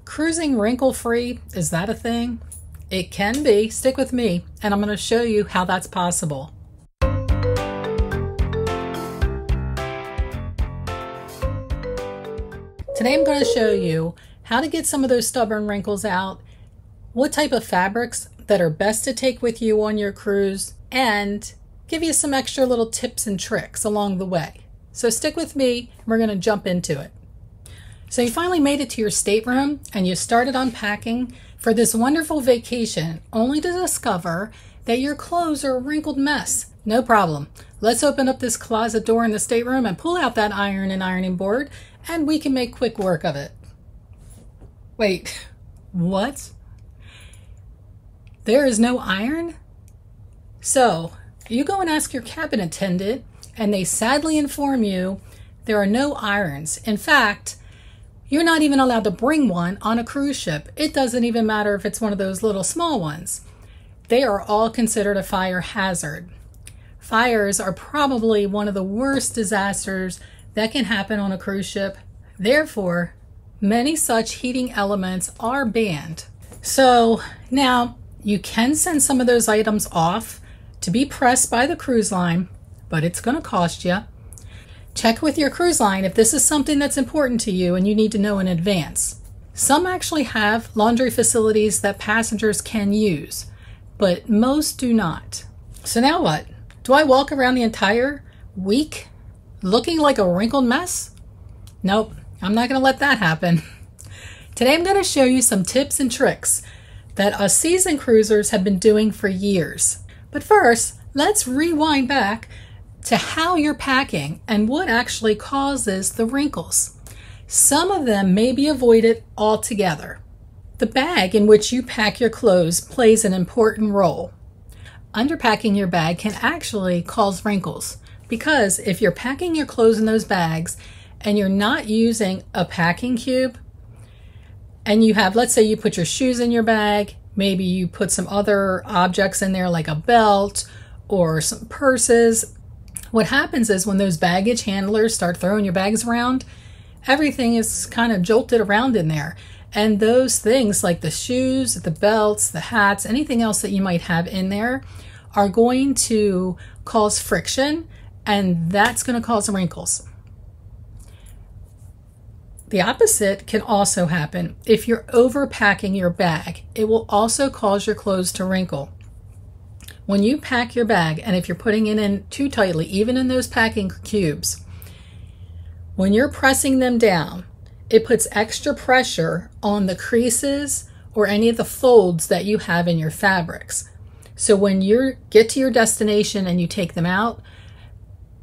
Cruising wrinkle-free, is that a thing? It can be. Stick with me, and I'm going to show you how that's possible. Today I'm going to show you how to get some of those stubborn wrinkles out, what type of fabrics that are best to take with you on your cruise, and give you some extra little tips and tricks along the way. So stick with me, we're going to jump into it. So you finally made it to your stateroom and you started unpacking for this wonderful vacation, only to discover that your clothes are a wrinkled mess. No problem. Let's open up this closet door in the stateroom and pull out that iron and ironing board, and we can make quick work of it. Wait, what? There is no iron? So you go and ask your cabin attendant, and they sadly inform you there are no irons. In fact, you're not even allowed to bring one on a cruise ship. It doesn't even matter if it's one of those little small ones. They are all considered a fire hazard. Fires are probably one of the worst disasters that can happen on a cruise ship. Therefore, many such heating elements are banned. So now you can send some of those items off to be pressed by the cruise line, but it's going to cost you. Check with your cruise line if this is something that's important to you and you need to know in advance. Some actually have laundry facilities that passengers can use, but most do not. So now what? Do I walk around the entire week looking like a wrinkled mess? Nope, I'm not going to let that happen. Today I'm going to show you some tips and tricks that us seasoned cruisers have been doing for years. But first, let's rewind back to how you're packing and what actually causes the wrinkles. Some of them may be avoided altogether. The bag in which you pack your clothes plays an important role. Underpacking your bag can actually cause wrinkles because if you're packing your clothes in those bags and you're not using a packing cube, and you have, let's say you put your shoes in your bag, maybe you put some other objects in there like a belt or some purses. What happens is when those baggage handlers start throwing your bags around, everything is kind of jolted around in there. And those things like the shoes, the belts, the hats, anything else that you might have in there are going to cause friction, and that's going to cause wrinkles. The opposite can also happen. If you're overpacking your bag, it will also cause your clothes to wrinkle. When you pack your bag, and if you're putting it in too tightly, even in those packing cubes, when you're pressing them down, it puts extra pressure on the creases or any of the folds that you have in your fabrics. So when you get to your destination and you take them out,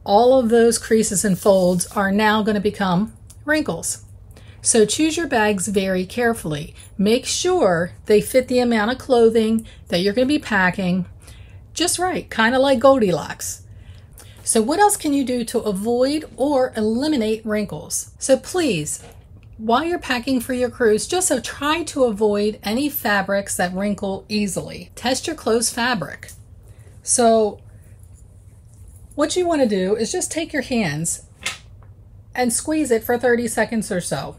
all of those creases and folds are now going to become wrinkles. So choose your bags very carefully. Make sure they fit the amount of clothing that you're going to be packing just right, kind of like Goldilocks. So what else can you do to avoid or eliminate wrinkles? So please, while you're packing for your cruise, just try to avoid any fabrics that wrinkle easily. Test your clothes fabric. So what you want to do is just take your hands and squeeze it for 30 seconds or so.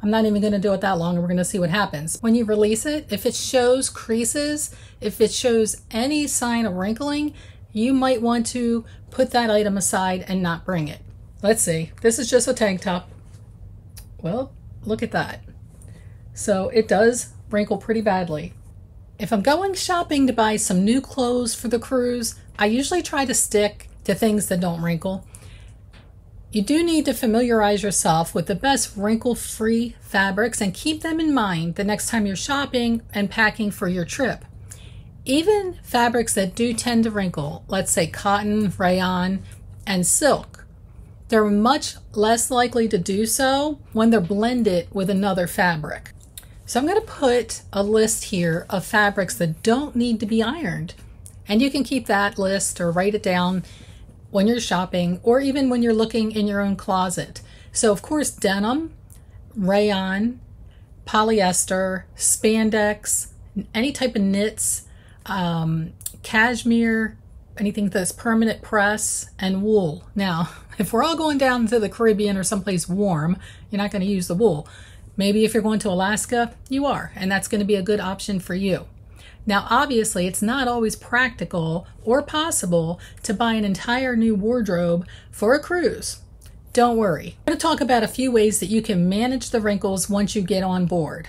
I'm not even going to do it that long, and we're going to see what happens. When you release it, if it shows creases, if it shows any sign of wrinkling, you might want to put that item aside and not bring it. Let's see. This is just a tank top. Well, look at that. So it does wrinkle pretty badly. If I'm going shopping to buy some new clothes for the cruise, I usually try to stick to things that don't wrinkle. You do need to familiarize yourself with the best wrinkle-free fabrics and keep them in mind the next time you're shopping and packing for your trip. Even fabrics that do tend to wrinkle, let's say cotton, rayon, and silk, they're much less likely to do so when they're blended with another fabric. So I'm going to put a list here of fabrics that don't need to be ironed. And you can keep that list or write it down when you're shopping or even when you're looking in your own closet. So of course, denim, rayon, polyester, spandex, any type of knits, cashmere, anything that's permanent press, and wool. Now, if we're all going down to the Caribbean or someplace warm, you're not going to use the wool. Maybe if you're going to Alaska, you are, and that's going to be a good option for you. Now, obviously, it's not always practical or possible to buy an entire new wardrobe for a cruise. Don't worry. I'm going to talk about a few ways that you can manage the wrinkles once you get on board.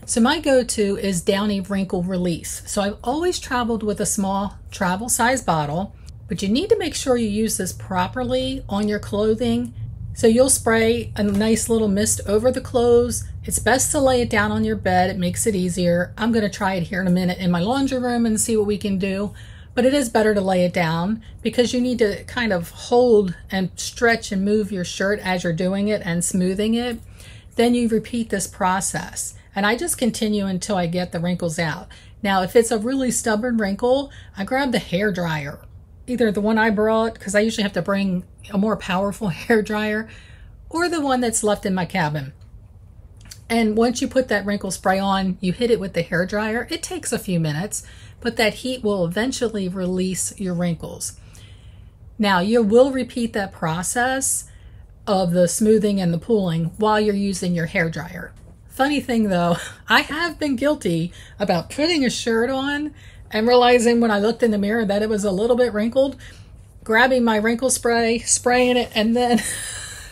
So my go-to is Downy Wrinkle Release. So I've always traveled with a small travel size bottle, but you need to make sure you use this properly on your clothing. So you'll spray a nice little mist over the clothes. It's best to lay it down on your bed. It makes it easier. I'm going to try it here in a minute in my laundry room and see what we can do. But it is better to lay it down because you need to kind of hold and stretch and move your shirt as you're doing it and smoothing it. Then you repeat this process. And I just continue until I get the wrinkles out. Now, if it's a really stubborn wrinkle, I grab the hair dryer. Either the one I brought, because I usually have to bring a more powerful hair dryer, or the one that's left in my cabin. And once you put that wrinkle spray on, you hit it with the hair dryer. It takes a few minutes, but that heat will eventually release your wrinkles. Now, you will repeat that process of the smoothing and the pooling while you're using your hair dryer. Funny thing though, I have been guilty about putting a shirt on and realizing when I looked in the mirror that it was a little bit wrinkled, grabbing my wrinkle spray, spraying it, and then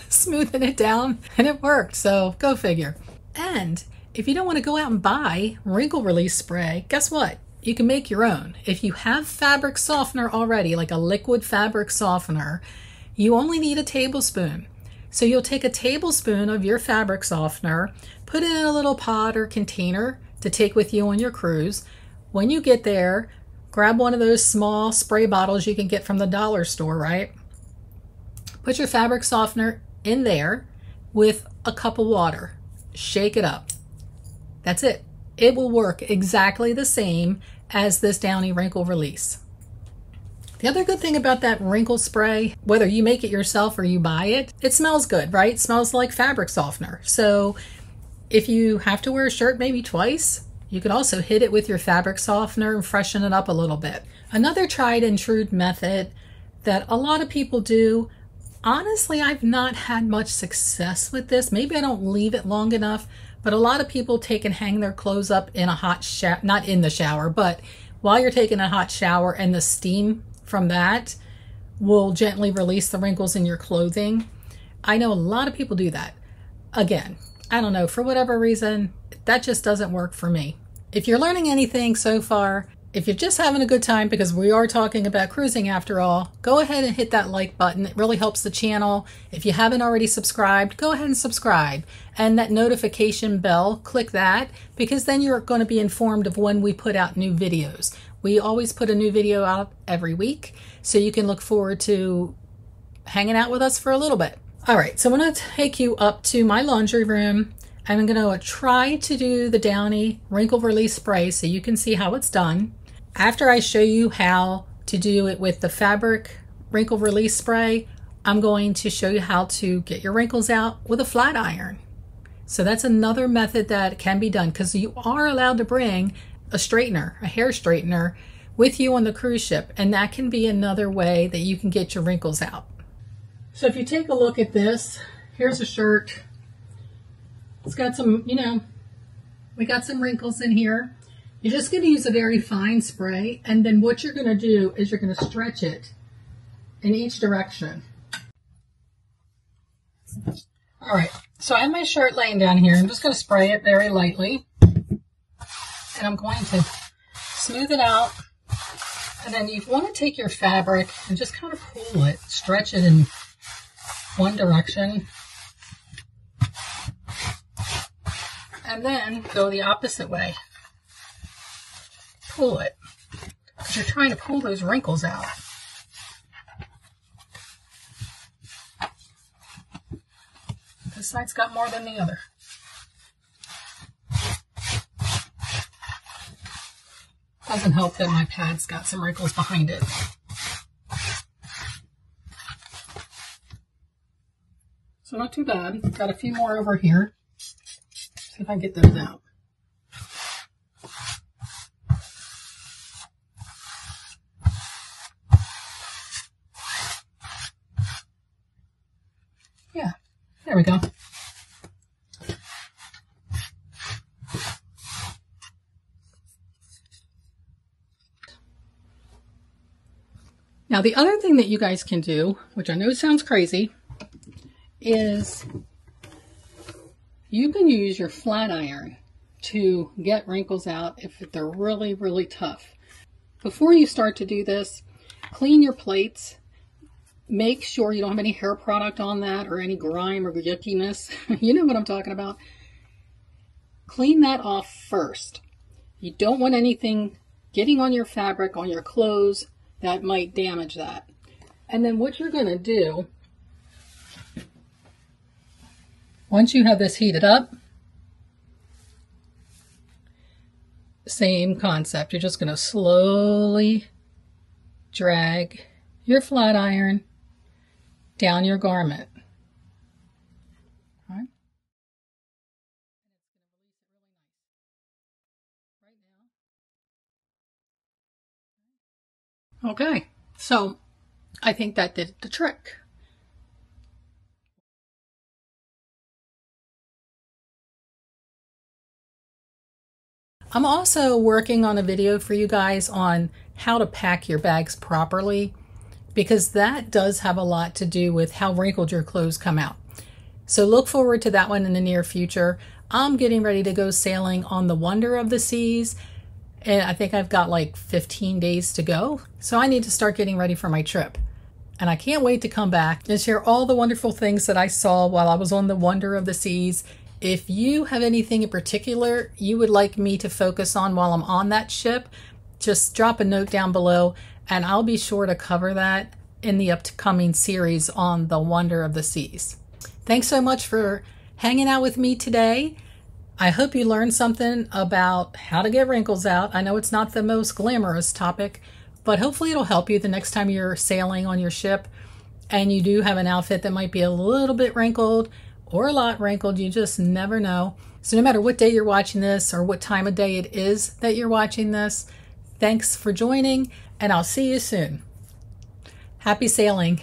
smoothing it down, and it worked. So go figure. And if you don't want to go out and buy wrinkle release spray, guess what? You can make your own. If you have fabric softener already, like a liquid fabric softener, you only need a tablespoon. So you'll take a tablespoon of your fabric softener, put it in a little pot or container to take with you on your cruise. When you get there, grab one of those small spray bottles you can get from the dollar store, right? Put your fabric softener in there with a cup of water. Shake it up. That's it. It will work exactly the same as this Downy Wrinkle Release. The other good thing about that wrinkle spray, whether you make it yourself or you buy it, it smells good, right? It smells like fabric softener. So if you have to wear a shirt maybe twice, you can also hit it with your fabric softener and freshen it up a little bit. Another tried and true method that a lot of people do, honestly, I've not had much success with this. Maybe I don't leave it long enough, but a lot of people take and hang their clothes up in a hot shower, not in the shower, but while you're taking a hot shower, and the steam from that will gently release the wrinkles in your clothing. I know a lot of people do that. Again, I don't know, for whatever reason, that just doesn't work for me. If you're learning anything so far, if you're just having a good time, because we are talking about cruising after all, go ahead and hit that like button. It really helps the channel. If you haven't already subscribed, go ahead and subscribe. And that notification bell, click that, because then you're going to be informed of when we put out new videos. We always put a new video out every week, so you can look forward to hanging out with us for a little bit. All right, so I'm going to take you up to my laundry room. I'm going to try to do the Downy Wrinkle Release Spray so you can see how it's done. After I show you how to do it with the fabric wrinkle release spray, I'm going to show you how to get your wrinkles out with a flat iron. So that's another method that can be done, because you are allowed to bring a straightener, a hair straightener, with you on the cruise ship, and that can be another way that you can get your wrinkles out. So if you take a look at this, here's a shirt. It's got some, we got some wrinkles in here. You're just going to use a very fine spray, and then what you're going to do is you're going to stretch it in each direction. All right, so I have my shirt laying down here. I'm just going to spray it very lightly, and I'm going to smooth it out. And then you want to take your fabric and just kind of pull it, stretch it in one direction, and then go the opposite way. Pull it, because you're trying to pull those wrinkles out. This side's got more than the other. Doesn't help that my pad's got some wrinkles behind it. So not too bad. Got a few more over here. See if I can get those out. Yeah, there we go. Now, the other thing that you guys can do, which I know sounds crazy, is you can use your flat iron to get wrinkles out if they're really, really tough. Before you start to do this, clean your plates. Make sure you don't have any hair product on that or any grime or yuckiness. You know what I'm talking about. Clean that off first. You don't want anything getting on your fabric, on your clothes, that might damage that. And then what you're going to do, once you have this heated up, same concept. You're just going to slowly drag your flat iron down your garment. All right. Okay, so I think that did the trick. I'm also working on a video for you guys on how to pack your bags properly, because that does have a lot to do with how wrinkled your clothes come out. So look forward to that one in the near future. I'm getting ready to go sailing on the Wonder of the Seas, and I think I've got like 15 days to go. So I need to start getting ready for my trip. And I can't wait to come back and share all the wonderful things that I saw while I was on the Wonder of the Seas. If you have anything in particular you would like me to focus on while I'm on that ship, just drop a note down below and I'll be sure to cover that in the upcoming series on the Wonder of the Seas. Thanks so much for hanging out with me today. I hope you learned something about how to get wrinkles out. I know it's not the most glamorous topic, but hopefully it'll help you the next time you're sailing on your ship and you do have an outfit that might be a little bit wrinkled or a lot wrinkled. You just never know. So no matter what day you're watching this or what time of day it is that you're watching this, thanks for joining, and I'll see you soon. Happy sailing.